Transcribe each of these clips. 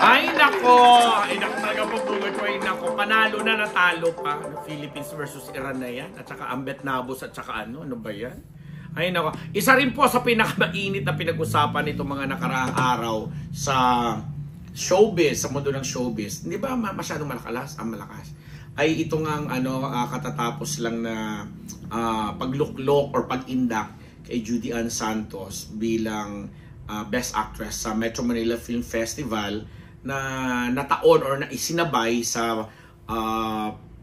Ay nako! Ay nako talaga po Google ko. Ay nako, panalo na, natalo pa. Philippines versus Iran na yan. At saka Ambet Nabos at saka ano ba yan? Ay nako, isa rin po sa pinakamainit na pinag-usapan nitong mga nakaraang araw sa showbiz, sa mundo ng showbiz. Hindi ba masyadong malakas? Malakas. Ay ito ngang katatapos lang na pagluklok or pag-indak kay Judy Ann Santos bilang Best Actress sa Metro Manila Film Festival na nataon or na isinabay sa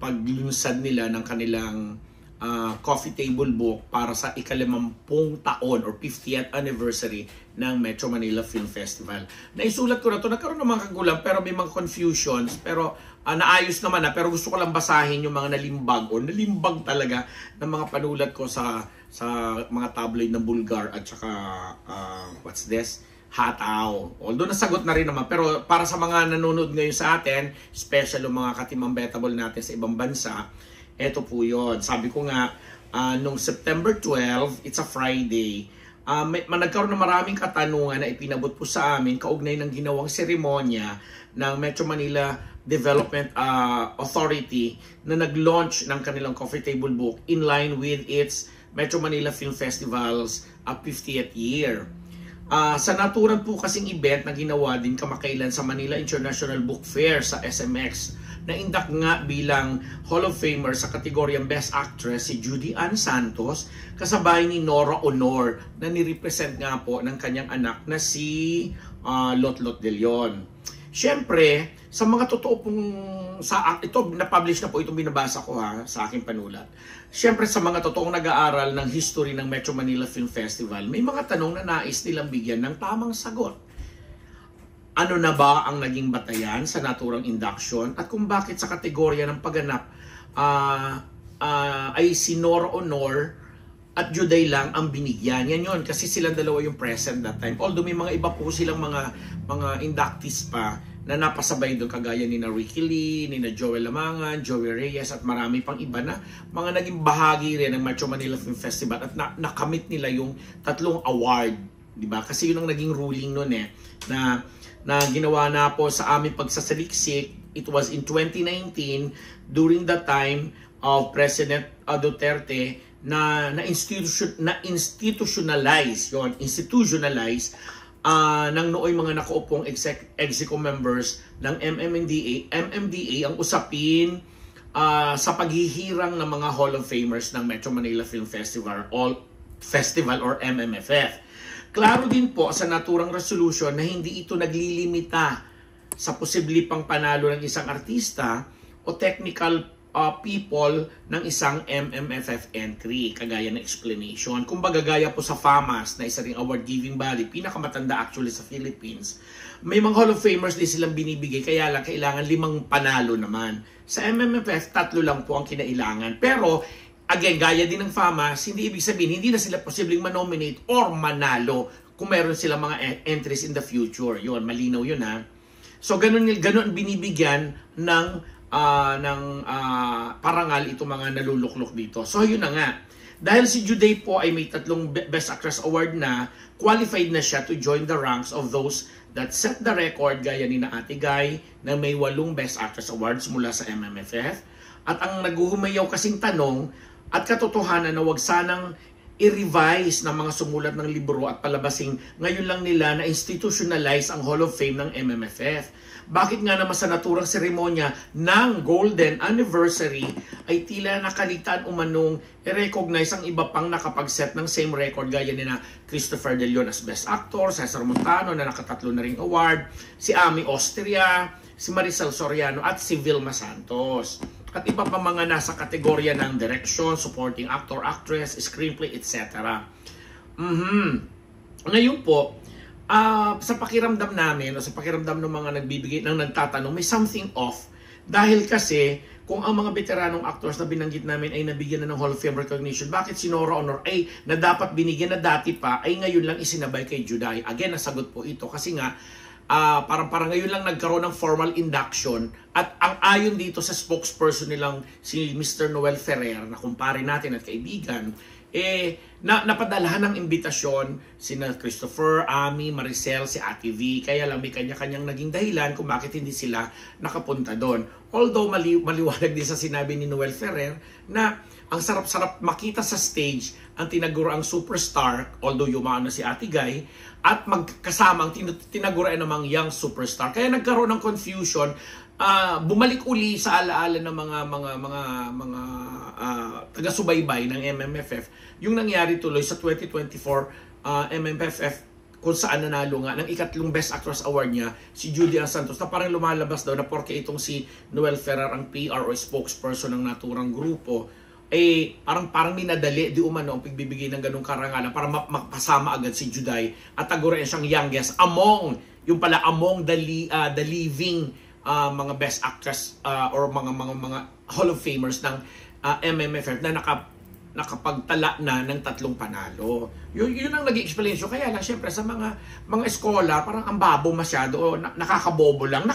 paglunsad nila ng kanilang coffee table book para sa ika-50 taon or 50th anniversary ng Metro Manila Film Festival. Naisulat ko na ito, nagkaroon ng mga kagulang pero may mga confusions, pero naayos naman na, pero gusto ko lang basahin yung mga nalimbag o nalimbag talaga ng mga panulat ko sa mga tabloid ng Bulgar at saka what's this? Hataw. Although nasagot na rin naman, pero para sa mga nanonood ngayon sa atin, special yung mga katimang betable natin sa ibang bansa, eto po yun. Sabi ko nga, nung September 12, it's a Friday, nagkaroon na maraming katanungan na ipinabot po sa amin kaugnay ng ginawang seremonya ng Metro Manila Development Authority na nag-launch ng kanilang coffee table book in line with its Metro Manila Film Festival's 50th year. Sa naturan po kasing event na ginawa din kamakailan sa Manila International Book Fair sa SMX, na indak nga bilang Hall of Famer sa kategoryang Best Actress si Judy Ann Santos, kasabay ni Nora Honor na nirepresent nga po ng kanyang anak na si Lotlot De Leon. Siyempre, sa mga totoo pong, ito na-publish na po, itong binabasa ko sa aking panulat. Siyempre, sa mga totoong nag-aaral ng history ng Metro Manila Film Festival, may mga tanong na nais nilang bigyan ng tamang sagot. Ano na ba ang naging batayan sa naturang induction at kung bakit sa kategorya ng pagganap ay si Nora Honor at Juday lang ang binigyan. Yan yun, kasi silang dalawa yung present that time. Although may mga iba po silang mga inductees pa na napasabay doon, kagaya ni na Ricky Lee, ni na Joel Lamangan, Joey Reyes at marami pang iba na mga naging bahagi rin ng Metro Manila Film Festival at nakamit nila yung 3 award, di ba? Kasi yun ang naging ruling noon na ginawa na po sa aming pagsasaliksik. It was in 2019 during the time of President Duterte na institutionalize ng nooy mga nakaupong execo members ng MMDA ang usapin sa paghihirang ng mga Hall of Famers ng Metro Manila Film Festival or MMFF. Klaro din po sa naturang resolution na hindi ito naglilimita sa posibleng pang panalo ng isang artista o technical people ng isang MMFF entry, kagaya ng explanation. Kumbaga gaya po sa FAMAS na isa ring award-giving body, pinakamatanda actually sa Philippines. May mga Hall of Famers din silang binibigay, kaya lang kailangan 5 panalo naman. Sa MMFF, 3 lang po ang kinailangan. Pero, again, gaya din ng FAMAS, hindi ibig sabihin, hindi na sila posibleng manominate or manalo kung meron silang mga entries in the future. Yun, malinaw yun ha. So, ganun binibigyan ng parangal itong mga naluluklok dito. So, yun na nga. Dahil si Juday po ay may 3 Best Actress Award na, qualified na siya to join the ranks of those that set the record, gaya ni na Ate Guy na may 8 Best Actress Awards mula sa MMFF. At ang naguhumayaw kasing tanong at katotohanan na wag sanang i-revise ng mga sumulat ng libro at palabasing ngayon lang nila na institutionalize ang Hall of Fame ng MMFF. Bakit nga naman sa naturang seremonya ng Golden Anniversary ay tila nakalitan umanong i-recognize ang iba pang nakapag-set ng same record, gaya ni na Christopher De Leon as Best Actor, Cesar Montano na naka-3 na ring award, si Ami Austria, si Maricel Soriano at si Vilma Santos. At iba pa mga nasa kategorya ng direction, supporting actor, actress, screenplay, etc. Ngayon po, sa pakiramdam namin o sa pakiramdam ng mga nagbibigay ng nagtatanong, may something off. Dahil kasi kung ang mga veteranong actors na binanggit namin ay nabigyan na ng Hall of Fame recognition, bakit si Nora Honor ay na dapat binigyan na dati pa ay ngayon lang isinabay kay Juday? Again, nasagot po ito kasi nga parang ngayon lang nagkaroon ng formal induction at ang ayon dito sa spokesperson nilang si Mr. Noel Ferrer na kumpare natin at kaibigan, napadalahan ng imbitasyon sina Christopher, Ami, Maricel, si Ate V. Kaya lang may kanya-kanyang naging dahilan kung bakit hindi sila nakapunta doon. Although maliwanag din sa sinabi ni Noel Ferrer na ang sarap-sarap makita sa stage ang tinaguraang superstar, although yumaon na si Ate Guy, at magkasama ang tinaguraan namang young superstar. Kaya nagkaroon ng confusion, bumalik uli sa alaala ng mga taga-subaybay ng MMFF yung nangyari tuloy sa 2024 MMFF kung saan nanalo nga ng ikatlong Best Actress Award niya si Judy Ann Santos, na parang lumalabas daw na porke itong si Noel Ferrer ang PR o spokesperson ng naturang grupo, parang minadali di umano ang pagbibigay ng ganung karangalan para mapasama agad si Juday at tagurin siyang youngest among the living mga Best Actress or mga Hall of Famers ng MMFF na nakapagtala na ng 3 panalo. Yun ang naging explanation. Kaya lang, syempre, sa mga eskola, parang ang babo masyado, o nakakabobo lang,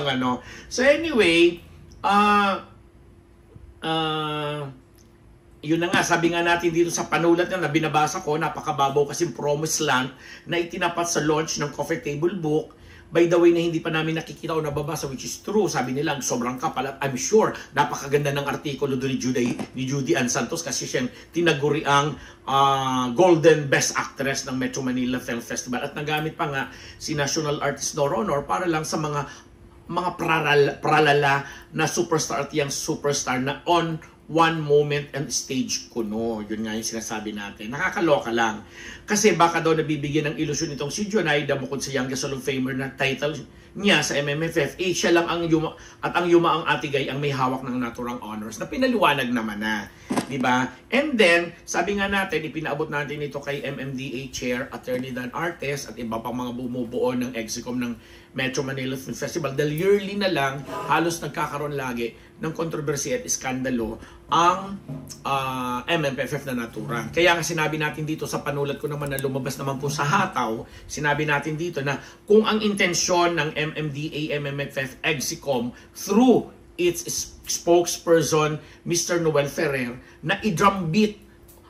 ano. So anyway, yun na nga, sabi nga natin dito sa panulat na binabasa ko, napakababaw kasing promised land na itinapat sa launch ng Coffee Table Book. By the way, na hindi pa namin nakikita o nababasa, which is true. Sabi nila, sobrang kapal at I'm sure napakaganda ng artikulo doon ni Judy Ann Santos kasi siyang tinaguri ang Golden Best Actress ng Metro Manila Film Festival. At nagamit pa nga si National Artist Nora Honor para lang sa mga pralala na superstar at young superstar na on one moment and stage kuno. Yun nga yung sinasabi natin. Nakakaloka lang. Kasi baka daw nabibigyan ng ilusyon itong si Jonaida bukod sa Youngest Hall of Famer na title niya sa MMFF. Siya lang ang yumaang Ate Guy ang may hawak ng naturang honors na pinaliwanag naman na. Diba? And then, sabi nga natin, ipinaabot natin ito kay MMDA Chair, Attorney Dan Artes at iba pang mga bumubuo ng Execom ng Metro Manila Film Festival. Dahil yearly na lang, halos nagkakaroon lagi ng kontrobersiya at iskandalo ang MMFF na naturan. Kaya nga sinabi natin dito sa panulat ko naman na lumabas naman po sa hataw, sinabi natin dito na kung ang intensyon ng MMDA, MMFF, Execom through its spokesperson, Mr. Noel Ferrer, na i-drumbeat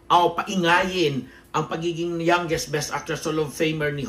o paingayin ang pagiging youngest Best Actress Hall of Famer ni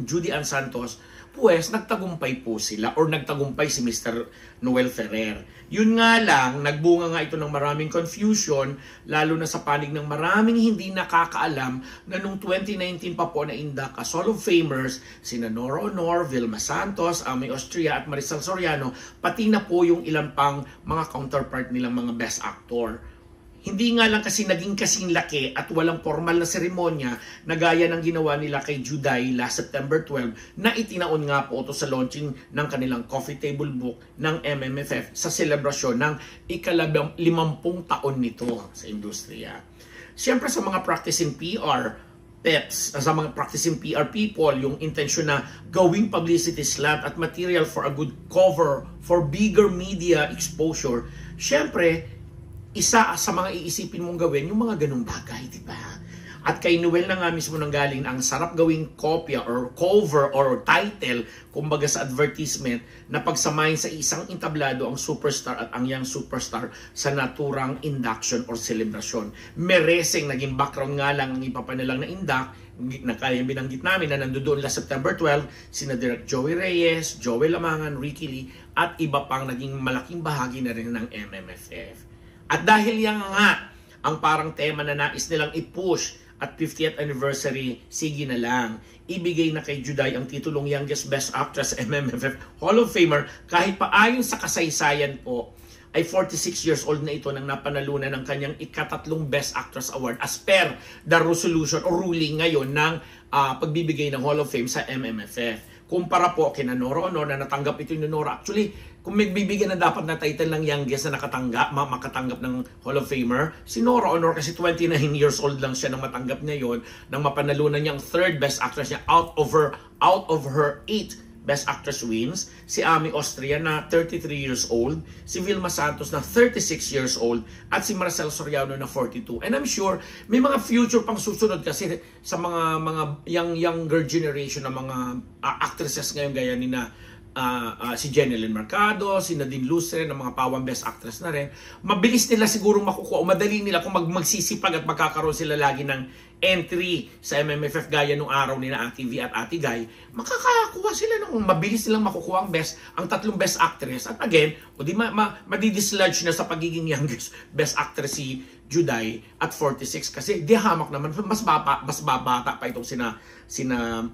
Judy Ann Santos, pues nagtagumpay po sila or nagtagumpay si Mr. Noel Ferrer. Yun nga lang, nagbunga nga ito ng maraming confusion, lalo na sa panig ng maraming hindi nakakaalam na nung 2019 pa po na indak as Hall of Famers, sina Nora Honor, Vilma Santos, Ami Austria at Maricel Soriano, pati na po yung ilan pang mga counterpart nilang mga Best Actor. Hindi nga lang kasi naging kasing laki at walang formal na seremonya na gaya ng ginawa nila kay Juday last September 12 na itinaon nga po ito sa launching ng kanilang Coffee Table Book ng MMFF sa selebrasyon ng ika-50 taon nito sa industriya. Siyempre sa mga practicing PR peps, sa mga practicing PR people, yung intensyon na gawing publicity slant at material for a good cover for bigger media exposure, siyempre, isa sa mga iisipin mong gawin, yung mga ganung bagay, di ba? At kay Noel na nga mismo nanggaling na ang sarap gawing kopya or cover or title, kumbaga sa advertisement, na pagsamahin sa isang entablado ang superstar at ang young superstar sa naturang induction or celebration. Mereseng naging background nga lang ang ipapanilang na indak, na kaya binanggit namin na nandoon last September 12, sina Direk Joey Reyes, Joey Lamangan, Ricky Lee, at iba pang naging malaking bahagi na rin ng MMFF. At dahil yan nga ang parang tema na nais nilang i-push at 50th anniversary, sige na lang. Ibigay na kay Juday ang titulong Youngest Best Actress MMFF Hall of Famer kahit pa ayon sa kasaysayan po ay 46 years old na ito nang napanalunan ng kanyang ika-3 Best Actress Award as per the resolution o ruling ngayon ng pagbibigay ng Hall of Fame sa MMFF. Kumpara po kina Nora Honor na natanggap ito ni Nora. Actually, kung may bibigyan na dapat na title ng youngest na makatanggap ng Hall of Famer, si Nora Honor kasi 29 years old lang siya nang matanggap niya yon, nang mapanalunan niya ang 3rd Best Actress niya out of her 8 Best Actress wins, si Ami Austria na 33 years old, si Vilma Santos na 36 years old, at si Maricel Soriano na 42. And I'm sure may mga future pang susunod kasi sa mga younger generation na mga actresses ngayon gaya ni na si Jenilyn Mercado, si Nadine Lustre, ng mga pawang best actress na rin, mabilis nila siguro makukuha o madali nila kung magsisipag at magkakaroon sila lagi ng entry sa MMFF gaya nung araw ni na Ate V at Ate Guy, makakakuha sila ng mabilis nilang makukuha ang tatlong best actress. At again, o di madidislodge na sa pagiging youngest best actress si Juday at 46 kasi di hamak naman mas babata pa itong sina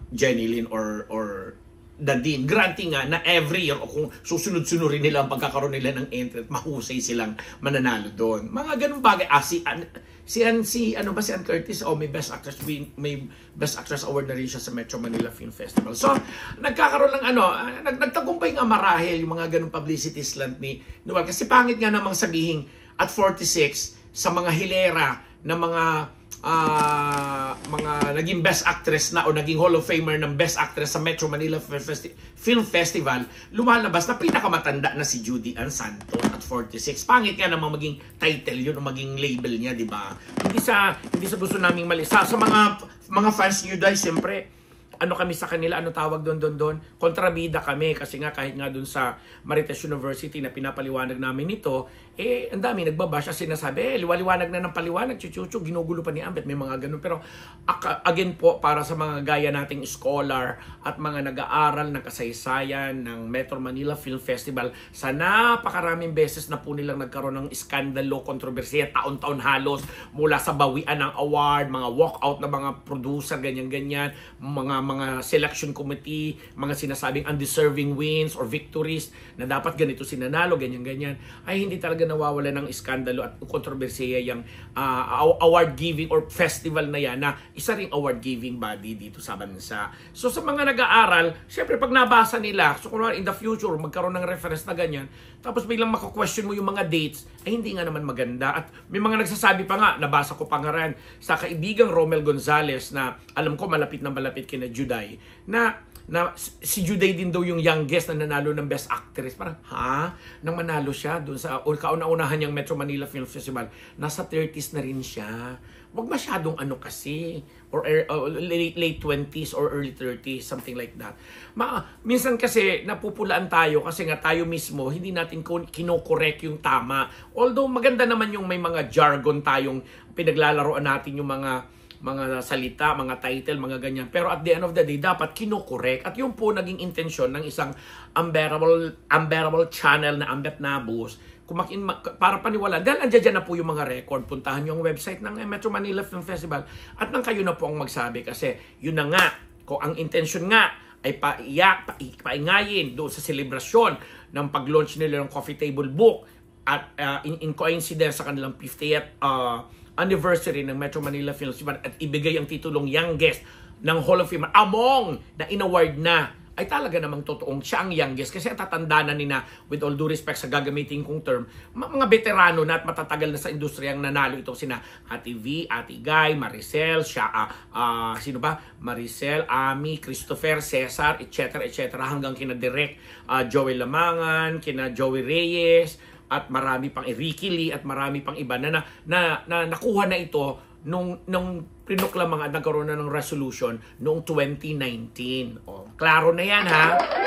Jenilyn or Nadine. Granting nga na every year o kung susunod-sunurin nila ang pagkakaroon nila ng entry at mahusay silang mananalo doon. Mga ganung bagay. Si Ann Curtis may best actress award na rin siya sa Metro Manila Film Festival. So nagkakaroon ng nagtagumpay nga marahil yung mga ganung publicity slant ni Noel kasi pangit nga namang sabihin at 46 sa mga hilera na mga naging best actress na o naging Hall of Famer ng best actress sa Metro Manila Film Festival, lumalabas na pinakamatanda na si Judy Ann Santos at 46. Pangit nga namang maging title yun o maging label niya, di ba? Hindi sa gusto naming mali. Sa mga fans niyo dahil siyempre, kami sa kanila, tawag doon, kontrabida kami kasi nga kahit nga doon sa Marites University na pinapaliwanag namin ito, ang dami nagbabash at sinasabi, liwaliwanag na ng paliwanag, chuchuchu, ginugulo pa ni Ambet, may mga ganun. Pero again po, para sa mga gaya nating scholar at mga nag-aaral ng kasaysayan ng Metro Manila Film Festival, sa napakaraming beses na po nilang nagkaroon ng iskandalo, kontrobersiya, taon-taon halos, mula sa bawian ng award, mga walkout na mga producer, ganyan-ganyan, mga selection committee, mga sinasabing undeserving wins or victories na dapat ganito sinanalo, ganyan-ganyan, ay hindi talaga nawawala ng iskandalo at kontrobersiya yung award giving or festival na yan na isa ring award giving body dito sa bansa. So sa mga nag-aaral, syempre pag nabasa nila, so kung in the future magkaroon ng reference na ganyan, tapos biglang mako-question mo yung mga dates, ay hindi nga naman maganda. At may mga nagsasabi pa nga, nabasa ko pa nga rin sa kaibigang Romel Gonzales na alam ko malapit na malapit kina Juday, na si Juday din daw yung youngest na nanalo ng Best Actress. Parang, nang manalo siya doon sa kauna-unahan niyang Metro Manila Film Festival, nasa 30s na rin siya. Huwag masyadong kasi, or late 20s or early 30s, something like that. Minsan kasi napupulaan tayo kasi nga tayo mismo, hindi natin kinokorek yung tama. Although maganda naman yung may mga jargon tayong pinaglalaroan natin yung mga salita, mga title, mga ganyan. Pero at the end of the day, dapat kinokorek. At yun po naging intensyon ng isang unbearable channel na Ambet Nabus para paniwala. Dahil andyan na po yung mga record. Puntahan yung website ng Metro Manila Film Festival at nang kayo na po ang magsabi. Kasi yun na nga, kung ang intensyon nga ay paingayin doon sa selebrasyon ng pag-launch nila ng Coffee Table Book at in coincidence sa kanilang 50th anniversary ng Metro Manila Film Festival at ibigay ang titulong youngest ng Hall of Fame among na in-award na, ay talaga namang totoong siya ang youngest kasi tatanda na nina, with all due respect sa gagamitin kong term, mga veterano na at matatagal na sa industriyang nanalo ito sina Ate V, Ate Guy, Maricel, Maricel, Ami, Christopher, Cesar, etc. hanggang kina Direk Joey Lamangan, kina Joey Reyes, at marami pang Ricky Lee at marami pang iba na nakuha na ito nung pinuklamang at nagkaroon na ng resolution noong 2019. Klaro na yan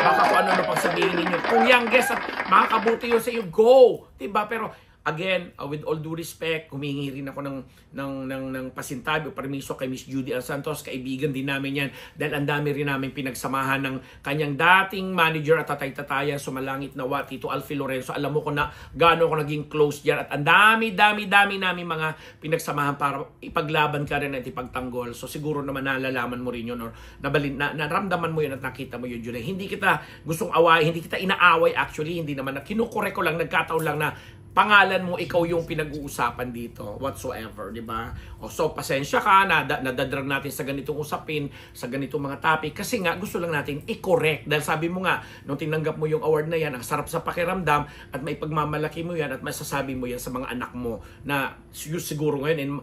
baka kung ano pang sabihin ninyo. Kung youngest at makakabuti yun sa iyo, go! Diba? Pero again, with all due respect, humingi rin ako ng pasintabi o permiso kay Miss Judy Ann Santos. Kaibigan din namin yan dahil ang dami rin namin pinagsamahan ng kanyang dating manager at tatay-tatayan, sumalangit na Tito Alfie Lorenzo. Alam mo ko na gaano ako naging close dyan at ang dami namin mga pinagsamahan para ipaglaban ka rin at ipagtanggol. So siguro naman nalalaman mo rin yun or naramdaman mo yun at nakita mo yun, Judy. Hindi kita gustong away, hindi kita inaaway actually, hindi naman kinukorek ko lang, nagkataon lang na pangalan mo, ikaw yung pinag-uusapan dito, whatsoever, di ba? So, pasensya ka, nadadrag natin sa ganitong usapin, sa ganitong mga topic, kasi nga, gusto lang natin i-correct. Dahil sabi mo nga, nung tinanggap mo yung award na yan, ang sarap sa pakiramdam, at may pagmamalaki mo yan, at masasabi mo yan sa mga anak mo, na siguro ngayon,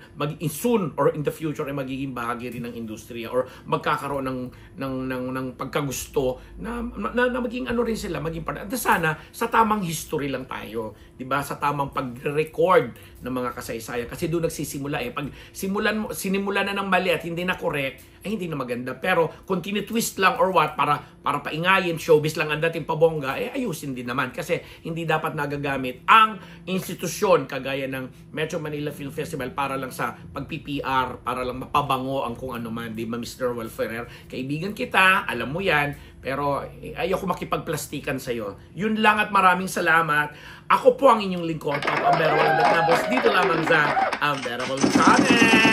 soon, or in the future, ay magiging bahagi rin ng industriya, or magkakaroon ng pagkagusto, na maging ano rin sila, maging part. At sana, sa tamang history lang tayo, di ba? Sa tamang pag-record ng mga kasaysayan. Kasi doon nagsisimula eh. Pag sinimulan na ng mali at hindi na correct, ay hindi na maganda. Pero kung tinitwist lang or what, para paingayin, showbiz lang ang dating pabongga, eh ayusin din naman. Kasi hindi dapat nagagamit ang institusyon kagaya ng Metro Manila Film Festival para lang sa pag-PPR, para lang mapabango ang kung ano man. Di ba, Mr. Wal Ferrer? Kaibigan kita, alam mo yan, pero ayoko makipagplastikan sa'yo. Yun lang at maraming salamat. Ako po ang inyong lingkod, Papa Unbearable and the Numbers, dito lamang sa Unbearable Channel.